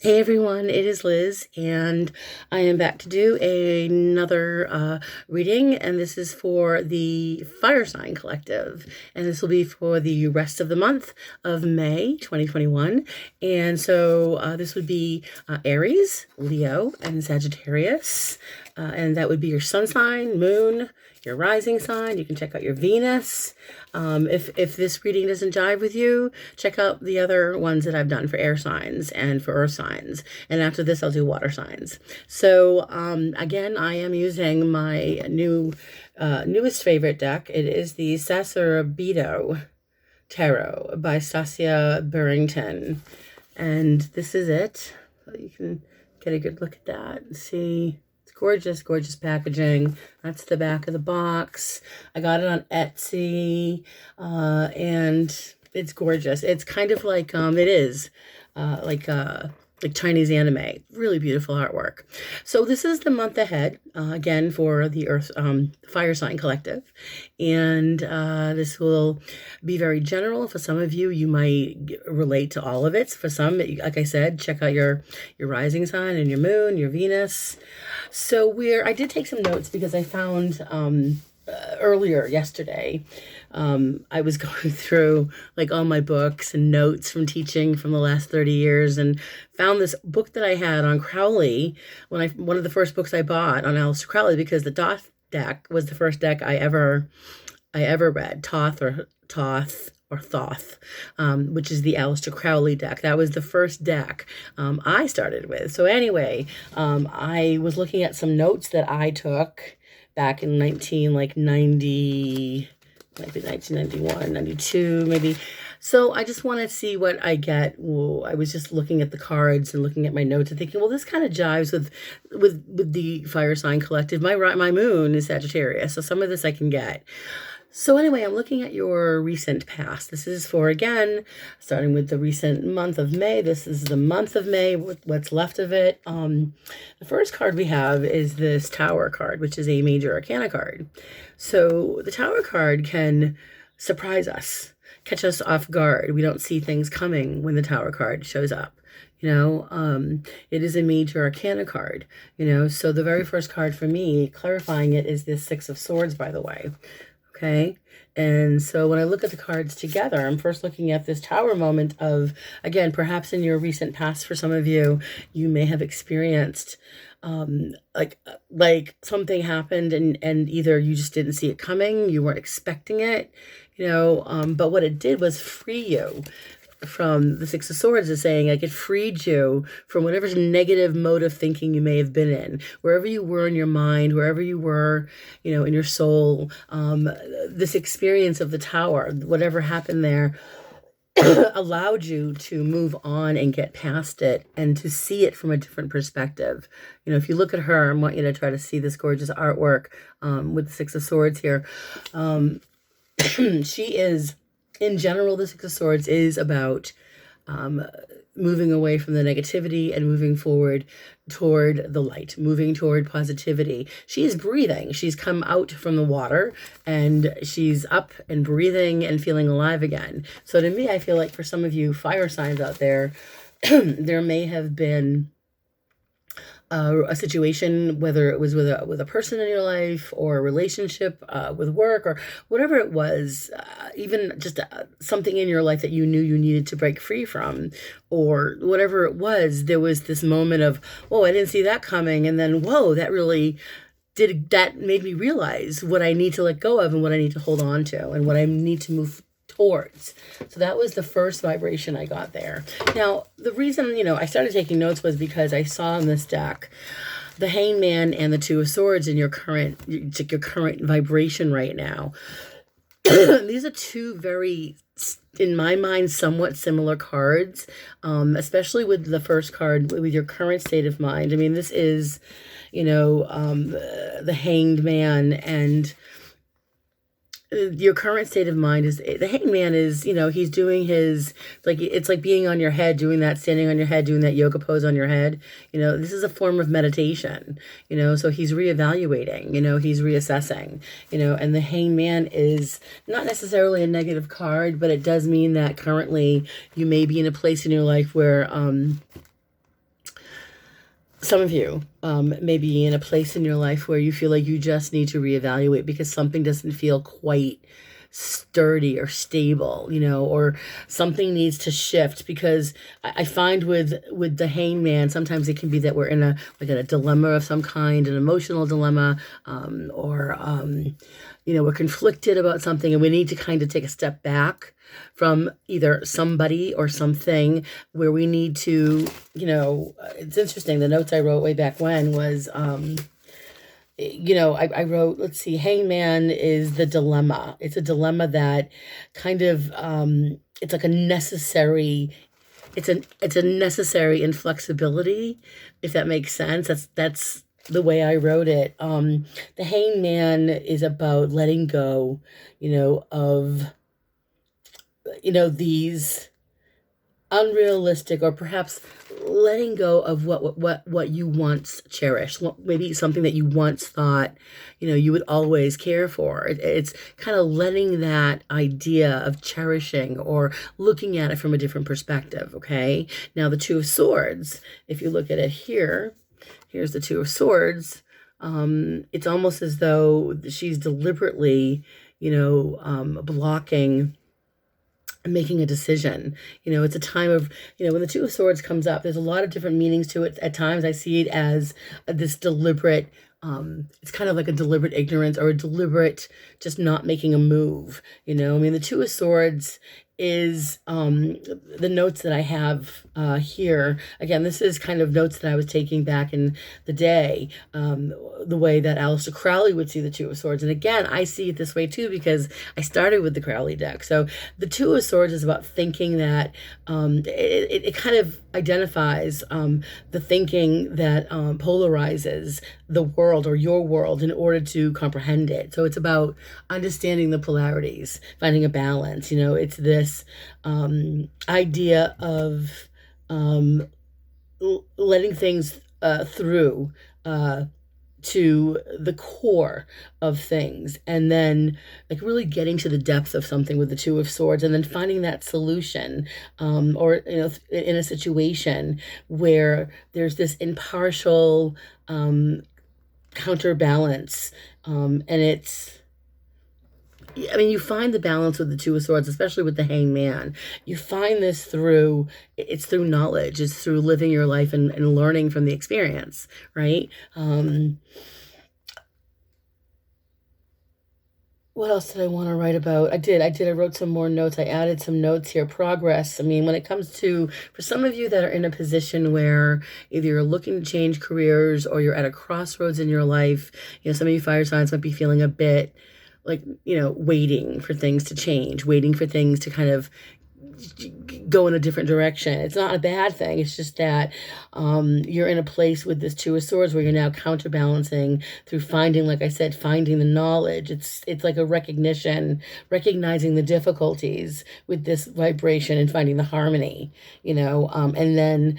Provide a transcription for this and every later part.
Hey everyone, it is Liz, and I am back to do another reading, and this is for the Fire Sign Collective, and this will be for the rest of the month of May 2021. And so this would be Aries, Leo, and Sagittarius, and that would be your sun sign, moon, your rising sign. You can check out your Venus. If this reading doesn't jive with you, check out the other ones that I've done for air signs and for earth signs. And after this, I'll do water signs. So again, I am using my newest favorite deck. It is the Sacerabito Tarot by Stasia Burrington. And this is it. So you can get a good look at that and see. Gorgeous, gorgeous packaging. That's the back of the box. I got it on Etsy, and it's gorgeous. It's kind of like it is like Chinese anime. Really beautiful artwork. So this is the month ahead again for the Earth Fire Sign Collective, and this will be very general. For some of you, you might relate to all of it. For some, like I said, check out your rising sign and your moon, your Venus. So I did take some notes because I found earlier yesterday, I was going through like all my books and notes from teaching from the last 30 years and found this book that I had on Crowley one of the first books I bought on Aleister Crowley, because the Thoth deck was the first deck I ever read. Thoth, which is the Aleister Crowley deck. That was the first deck I started with. So anyway, I was looking at some notes that I took back in 1990, maybe 1991, 92, maybe. So I just want to see what I get. Well, I was just looking at the cards and looking at my notes and thinking, well, this kind of jives with the Fire Sign Collective. My moon is Sagittarius, so some of this I can get. So anyway, I'm looking at your recent past. This is for, again, starting with the recent month of May. This is the month of May, what's left of it. The first card we have is this Tower card, which is a major arcana card. So the Tower card can surprise us, catch us off guard. We don't see things coming when the Tower card shows up. It is a major arcana card, so the very first card for me, clarifying it, is this Six of Swords, by the way. Okay. And so when I look at the cards together, I'm first looking at this Tower moment of, again, perhaps in your recent past, for some of you, you may have experienced like something happened and either you just didn't see it coming, you weren't expecting it, but what it did was free you from the Six of Swords. Is saying like it freed you from whatever negative mode of thinking you may have been in, wherever you were in your mind, wherever you were, in your soul. This experience of the Tower, whatever happened there, allowed you to move on and get past it and to see it from a different perspective. If you look at her, I want you to try to see this gorgeous artwork with the Six of Swords here. She is, in general, the Six of Swords is about moving away from the negativity and moving forward toward the light, moving toward positivity. She is breathing. She's come out from the water and she's up and breathing and feeling alive again. So to me, I feel like for some of you fire signs out there, there may have been a situation, whether it was with a person in your life or a relationship with work or whatever it was, even just something in your life that you knew you needed to break free from, or whatever it was, there was this moment of, whoa, I didn't see that coming, and then, whoa, that made me realize what I need to let go of and what I need to hold on to and what I need to move towards. So that was the first vibration I got there. Now, the reason, I started taking notes was because I saw in this deck the Hangman and the Two of Swords in your current vibration right now. These are two very, in my mind, somewhat similar cards, especially with the first card, with your current state of mind. I mean, this is, the Hanged Man, and your current state of mind is, the Hangman is, he's doing his, it's like being on your head, doing that, standing on your head, doing that yoga pose on your head. This is a form of meditation, so he's reevaluating, he's reassessing, and the Hangman is not necessarily a negative card, but it does mean that currently you may be in a place in your life where, some of you may be in a place in your life where you feel like you just need to reevaluate because something doesn't feel quite sturdy or stable, or something needs to shift. Because I find with the hangman, sometimes it can be that we're in a dilemma of some kind, an emotional dilemma, or we're conflicted about something, and we need to kind of take a step back from either somebody or something, where we need to, it's interesting. The notes I wrote way back when was, I wrote, let's see, hangman is the dilemma. It's a dilemma that kind of, it's like a necessary, it's a necessary inflexibility, if that makes sense. That's the way I wrote it. The hangman is about letting go, of, these unrealistic, or perhaps letting go of what you once cherished, maybe something that you once thought you would always care for. It's kind of letting that idea of cherishing or looking at it from a different perspective. Okay, now the Two of Swords, if you look at it here's the Two of Swords. It's almost as though she's deliberately blocking making a decision. It's a time of, when the Two of Swords comes up, there's a lot of different meanings to it. At times I see it as this deliberate, it's kind of like a deliberate ignorance, or a deliberate just not making a move. The Two of Swords is the notes that I have here. Again, this is kind of notes that I was taking back in the day, the way that Aleister Crowley would see the Two of Swords. And again, I see it this way too, because I started with the Crowley deck. So the Two of Swords is about thinking that it kind of identifies the thinking that polarizes the world, or your world, in order to comprehend it. So it's about understanding the polarities, finding a balance. It's this idea of letting things through to the core of things, and then like really getting to the depth of something with the Two of Swords, and then finding that solution, or in a situation where there's this impartial counterbalance, and you find the balance with the Two of Swords, especially with the hangman. You find this through knowledge. It's through living your life and learning from the experience, right? What else did I want to write about? I wrote some more notes. I added some notes here. Progress. When it comes to, for some of you that are in a position where either you're looking to change careers, or you're at a crossroads in your life, some of you fire signs might be feeling a bit like, waiting for things to change, waiting for things to kind of go in a different direction. It's not a bad thing. It's just that you're in a place with this Two of Swords where you're now counterbalancing through finding, like I said, finding the knowledge. It's like a recognizing the difficulties with this vibration and finding the harmony, and then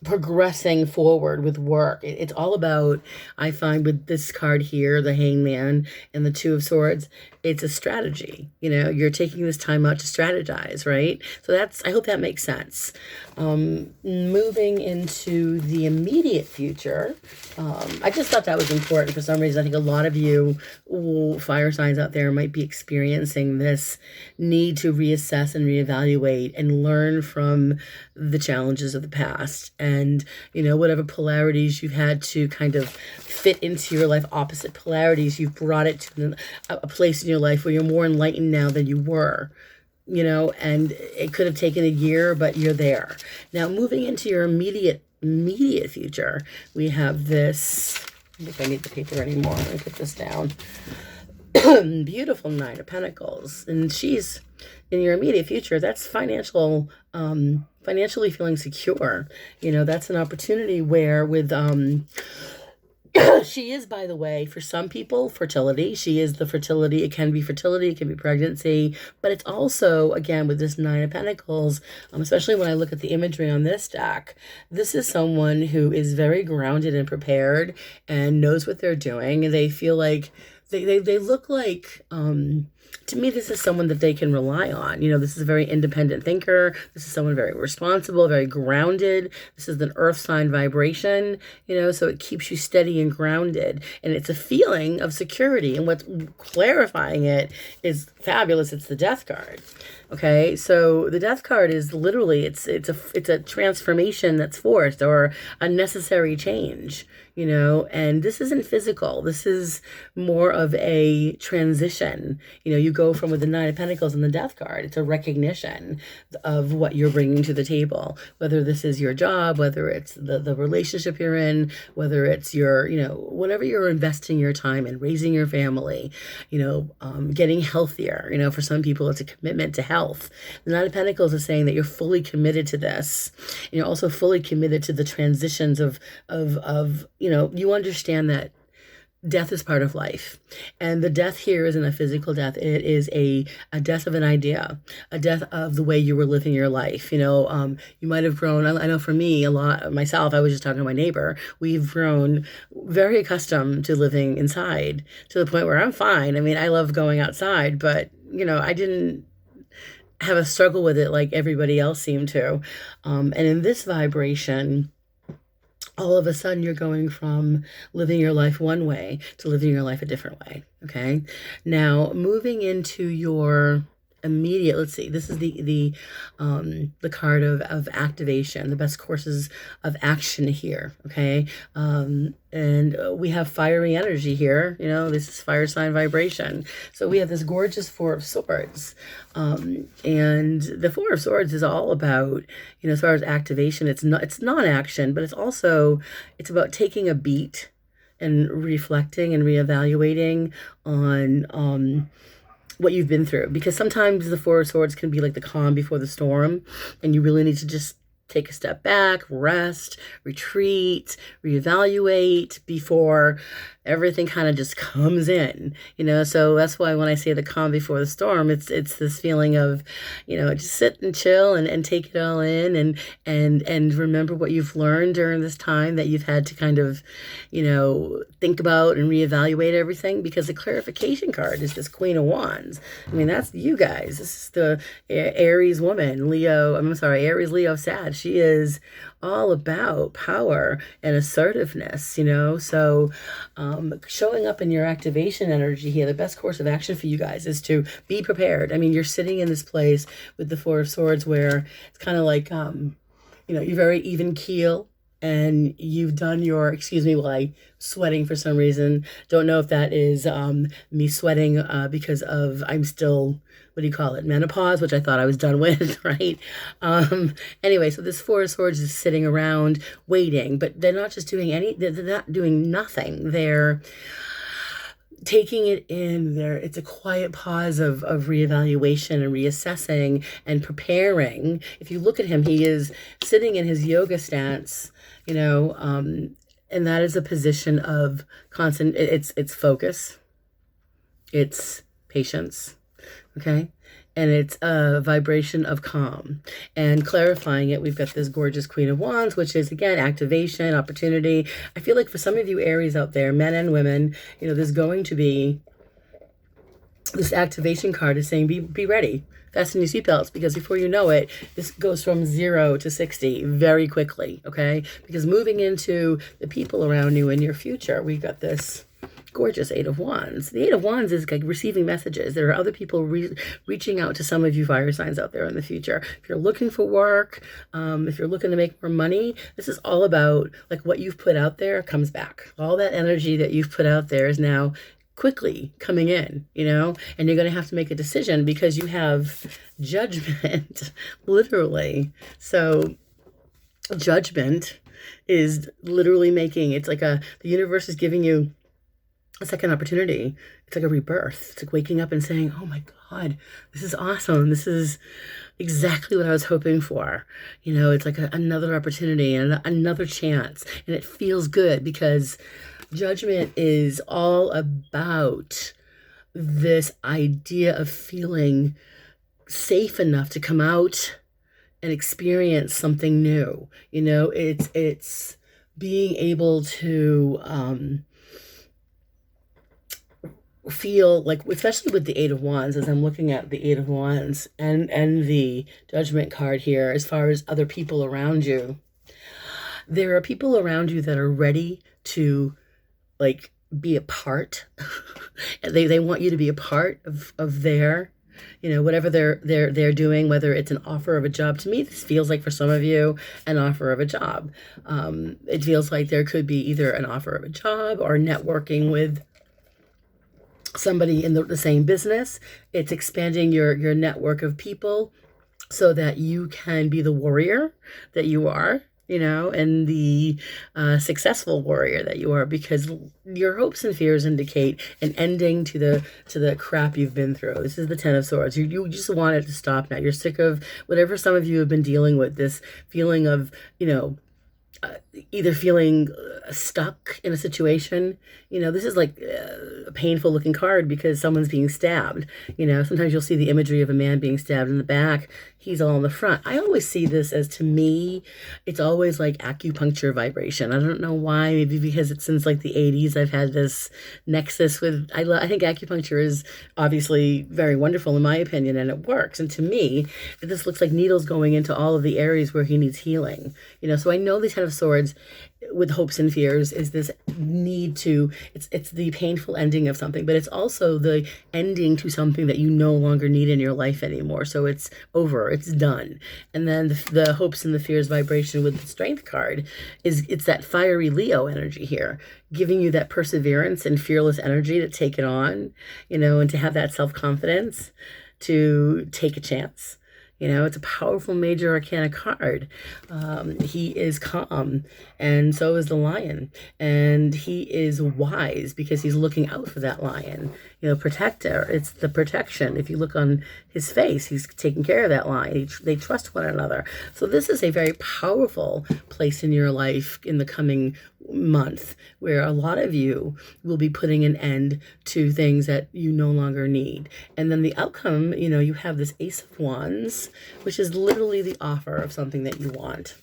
progressing forward with work. It's all about, I find with this card here, the hangman and the Two of Swords, it's a strategy. You're taking this time out to strategize, right? So I hope that makes sense. Moving into the immediate future, I just thought that was important for some reason. I think a lot of you fire signs out there might be experiencing this need to reassess and reevaluate and learn from the challenges of the past, and whatever polarities you've had to kind of fit into your life, opposite polarities, you've brought it to a place in your life where you're more enlightened now than you were, and it could have taken a year, but you're there. Now, moving into your immediate future, we have this, I don't think I need the paper anymore. Let me put this down. Beautiful Nine of Pentacles, and she's in your immediate future. That's financially feeling secure. That's an opportunity where with she is, by the way, for some people, fertility. She is the fertility. It can be fertility, it can be pregnancy, but it's also, again, with this Nine of Pentacles, especially when I look at the imagery on this deck, this is someone who is very grounded and prepared and knows what they're doing, and they feel like they look like to me, this is someone that they can rely on. This is a very independent thinker. This is someone very responsible, very grounded. This is an earth sign vibration, so it keeps you steady and grounded. And it's a feeling of security. And what's clarifying it is fabulous. It's the Death card. Okay, so the Death card is literally it's a transformation that's forced, or a necessary change, and this isn't physical. This is more of a transition. You go from, with the Nine of Pentacles and the Death card, it's a recognition of what you're bringing to the table, whether this is your job, whether it's the relationship you're in, whether it's your, whatever you're investing your time in, raising your family, getting healthier. For some people, it's a commitment to health. The Nine of Pentacles is saying that you're fully committed to this. And you're also fully committed to the transitions of you understand that death is part of life. And the death here isn't a physical death. It is a death of an idea, a death of the way you were living your life. You might have grown, I know for me, a lot, myself, I was just talking to my neighbor, we've grown very accustomed to living inside, to the point where I'm fine. I mean, I love going outside, but, I didn't have a struggle with it like everybody else seemed to. And in this vibration, all of a sudden you're going from living your life one way to living your life a different way. Okay. Now moving into your immediate, let's see, this is the card of activation, the best courses of action here. Okay. And we have fiery energy here. This is fire sign vibration. So we have this gorgeous Four of Swords. And the Four of Swords is all about, as far as activation, it's non-action, but it's about taking a beat and reflecting and reevaluating on, what you've been through, because sometimes the Four of Swords can be like the calm before the storm, and you really need to just take a step back, rest, retreat, reevaluate before everything kind of just comes in, so that's why when I say the calm before the storm, it's this feeling of, just sit and chill and take it all in, and remember what you've learned during this time that you've had to kind of, think about and reevaluate everything, because the clarification card is this Queen of Wands. I mean, that's you guys. This is the Aries woman, Aries, Leo, Sag. She is all about power and assertiveness, so showing up in your activation energy here, the best course of action for you guys is to be prepared. I mean, you're sitting in this place with the Four of Swords where it's kind of like, you're very even keel, and you've done your, excuse me while I'm sweating for some reason. Don't know if that is me sweating because of, I'm still, what do you call it, menopause, which I thought I was done with, right? Anyway, so this Four of Swords is sitting around waiting, but they're not just doing they're not doing nothing. They're taking it in there. It's a quiet pause of reevaluation and reassessing and preparing. If you look at him, he is sitting in his yoga stance, and that is a position of constant, it's focus, it's patience, okay? And it's a vibration of calm. And clarifying it, we've got this gorgeous Queen of Wands, which is, again, activation, opportunity. I feel like for some of you Aries out there, men and women, there's going to be this activation card is saying, be ready. Fasten your seatbelts, because before you know it, this goes from 0 to 60 very quickly, okay? Because moving into the people around you in your future, we've got this gorgeous Eight of Wands. The Eight of Wands is like receiving messages. There are other people reaching out to some of you fire signs out there in the future. If you're looking for work, if you're looking to make more money, this is all about like what you've put out there comes back. All that energy that you've put out there is now quickly coming in, and you're going to have to make a decision because you have judgment, literally. So judgment is literally it's like the universe is giving you a second opportunity. It's like a rebirth. It's like waking up and saying, oh my God, this is awesome. This is exactly what I was hoping for. It's like another opportunity and another chance. And it feels good because judgment is all about this idea of feeling safe enough to come out and experience something new. It's being able to feel like, especially with the Eight of Wands, as I'm looking at the Eight of Wands and the Judgment card here, as far as other people around you, there are people around you that are ready to like be a part. They want you to be a part of their, whatever they're doing, whether it's an offer of a job. To me, this feels like, for some of you, an offer of a job. It feels like there could be either an offer of a job or networking with somebody in the same business. It's expanding your network of people so that you can be the warrior that you are, and the successful warrior that you are, because your hopes and fears indicate an ending to the crap you've been through. This is the Ten of Swords. You just want it to stop now. You're sick of whatever some of you have been dealing with, this feeling of, either feeling stuck in a situation. This is like a painful looking card because someone's being stabbed. Sometimes you'll see the imagery of a man being stabbed in the back. He's all in the front. I always see this as, to me, it's always like acupuncture vibration. I don't know why. Maybe because it's since like the 80s I've had this nexus with, I think acupuncture is obviously very wonderful in my opinion, and it works. And to me, this looks like needles going into all of the areas where he needs healing. So I know the Ten of Swords with hopes and fears is this need to, it's the painful ending of something, but it's also the ending to something that you no longer need in your life anymore. So it's over, it's done. And then the hopes and the fears vibration with the Strength card it's that fiery Leo energy here, giving you that perseverance and fearless energy to take it on, and to have that self-confidence to take a chance. It's a powerful major arcana card. He is calm, and so is the lion. And he is wise because he's looking out for that lion. Protector. It's the protection. If you look on his face, he's taking care of that lion. They trust one another. So this is a very powerful place in your life in the coming month, where a lot of you will be putting an end to things that you no longer need. And then the outcome, you have this Ace of Wands, which is literally the offer of something that you want.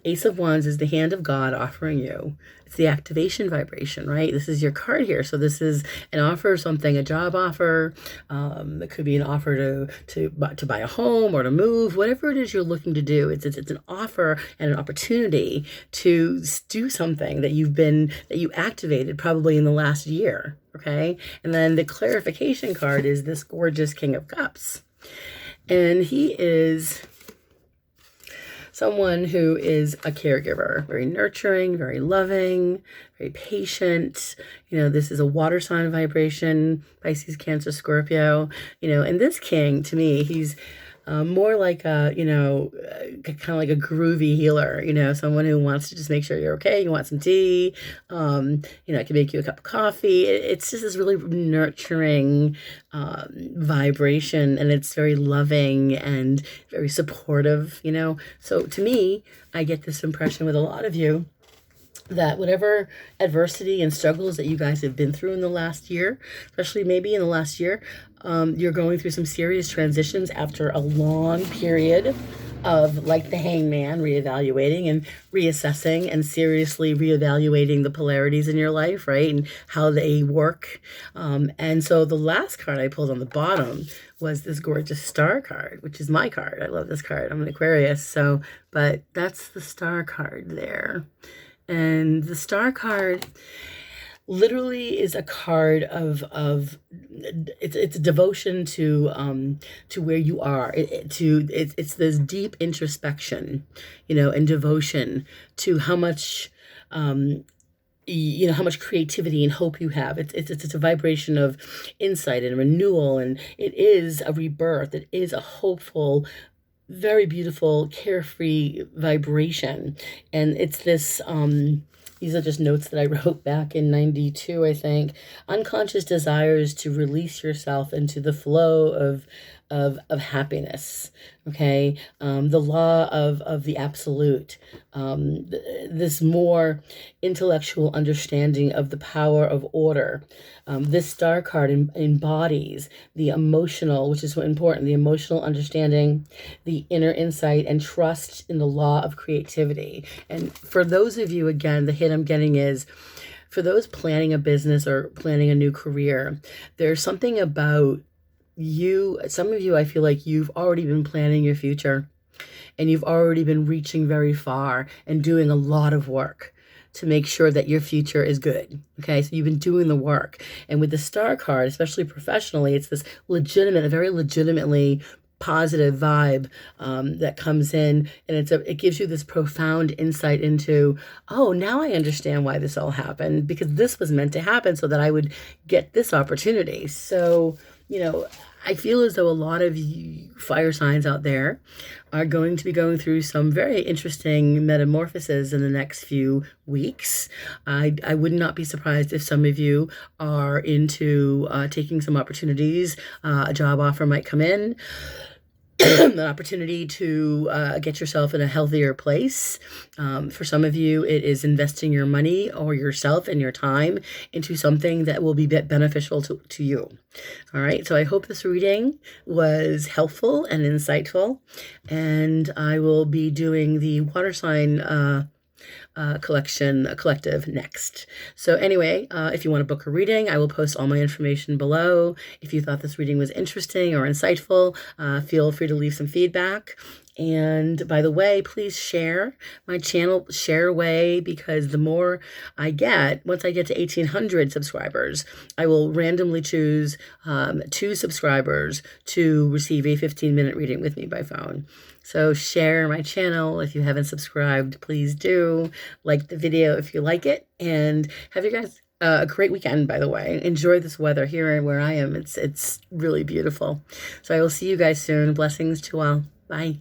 Ace of Wands is the hand of God offering you. It's the activation vibration, right? This is your card here. So this is an offer of something, a job offer. It could be an offer to buy a home or to move, whatever it is you're looking to do. It's an offer and an opportunity to do something that you activated probably in the last year, okay? And then the clarification card is this gorgeous King of Cups. And he is someone who is a caregiver, very nurturing, very loving, very patient. This is a water sign vibration, Pisces, Cancer, Scorpio. And this king, to me, he's more like a, kind of like a groovy healer, someone who wants to just make sure you're okay. You want some tea, I can make you a cup of coffee. It's just this really nurturing vibration, and it's very loving and very supportive, So to me, I get this impression with a lot of you that whatever adversity and struggles that you guys have been through in the last year, especially maybe in the last year, you're going through some serious transitions after a long period of, like the Hangman, reevaluating and reassessing and seriously reevaluating the polarities in your life, right? And how they work. And so the last card I pulled on the bottom was this gorgeous Star card, which is my card. I love this card. I'm an Aquarius. But that's the Star card there. And the Star card literally is a card of it's a devotion to where you are. It's this deep introspection, and devotion to how much how much creativity and hope you have. It's a vibration of insight and renewal, and it is a rebirth. It is a hopeful, very beautiful, carefree vibration. And it's this these are just notes that I wrote back in 92, I think. Unconscious desires to release yourself into the flow of happiness. Okay. The law of the absolute. This more intellectual understanding of the power of order. This Star card embodies the emotional, which is important, the emotional understanding, the inner insight, and trust in the law of creativity. And for those of you, again, the hit I'm getting is, for those planning a business or planning a new career, there's something about you, some of you, I feel like you've already been planning your future and you've already been reaching very far and doing a lot of work to make sure that your future is good. Okay, so you've been doing the work. And with the star card, especially professionally, it's this legitimate, very legitimately positive vibe that comes in, and it gives you this profound insight into, oh, now I understand why this all happened, because this was meant to happen so that I would get this opportunity. So, I feel as though a lot of you fire signs out there are going to be going through some very interesting metamorphoses in the next few weeks. I would not be surprised if some of you are into taking some opportunities. A job offer might come in. An opportunity to get yourself in a healthier place. For some of you, it is investing your money or yourself and your time into something that will be beneficial to you. All right, so I hope this reading was helpful and insightful, and I will be doing the water sign collective next. So anyway, if you want to book a reading, I will post all my information below. If you thought this reading was interesting or insightful, feel free to leave some feedback. And by the way, please share my channel, share away, because the more I get, once I get to 1,800 subscribers, I will randomly choose 2 subscribers to receive a 15-minute reading with me by phone. So share my channel. If you haven't subscribed, please do. Like the video if you like it. And have you guys a great weekend, by the way. Enjoy this weather here where I am. It's really beautiful. So I will see you guys soon. Blessings to all. Bye.